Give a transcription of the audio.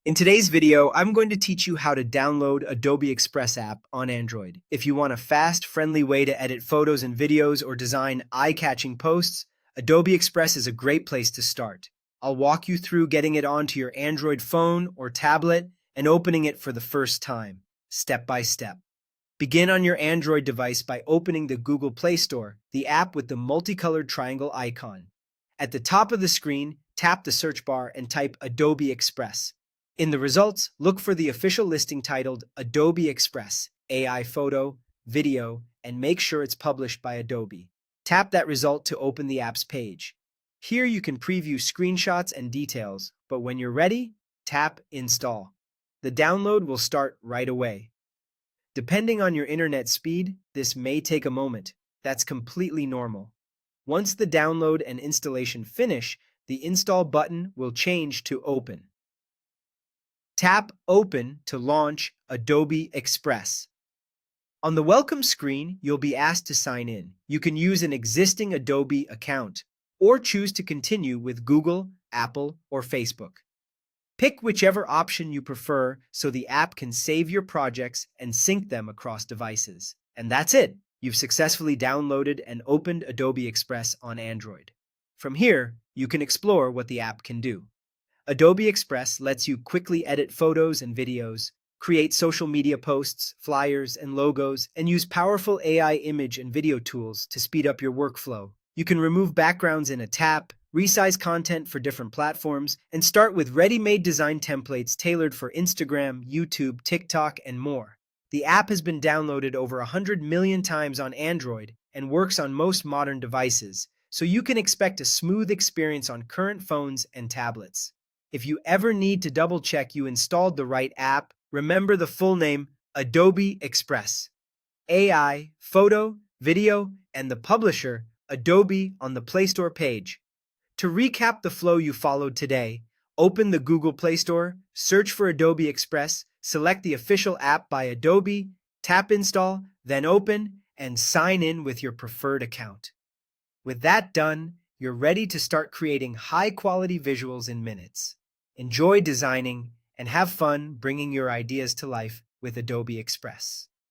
In today's video, I'm going to teach you how to download Adobe Express app on Android. If you want a fast, friendly way to edit photos and videos or design eye-catching posts, Adobe Express is a great place to start. I'll walk you through getting it onto your Android phone or tablet and opening it for the first time, step by step. Begin on your Android device by opening the Google Play Store, the app with the multicolored triangle icon. At the top of the screen, tap the search bar and type Adobe Express. In the results, look for the official listing titled Adobe Express, AI Photo, Video, and make sure it's published by Adobe. Tap that result to open the app's page. Here you can preview screenshots and details, but when you're ready, tap Install. The download will start right away. Depending on your internet speed, this may take a moment. That's completely normal. Once the download and installation finish, the Install button will change to Open. Tap Open to launch Adobe Express. On the welcome screen, you'll be asked to sign in. You can use an existing Adobe account or choose to continue with Google, Apple, or Facebook. Pick whichever option you prefer so the app can save your projects and sync them across devices. And that's it! You've successfully downloaded and opened Adobe Express on Android. From here, you can explore what the app can do. Adobe Express lets you quickly edit photos and videos, create social media posts, flyers, and logos, and use powerful AI image and video tools to speed up your workflow. You can remove backgrounds in a tap, resize content for different platforms, and start with ready-made design templates tailored for Instagram, YouTube, TikTok, and more. The app has been downloaded over 100 million times on Android and works on most modern devices, so you can expect a smooth experience on current phones and tablets. If you ever need to double-check you installed the right app, remember the full name, Adobe Express. AI, photo, video, and the publisher, Adobe, on the Play Store page. To recap the flow you followed today, open the Google Play Store, search for Adobe Express, select the official app by Adobe, tap Install, then open, and sign in with your preferred account. With that done, you're ready to start creating high-quality visuals in minutes. Enjoy designing and have fun bringing your ideas to life with Adobe Express.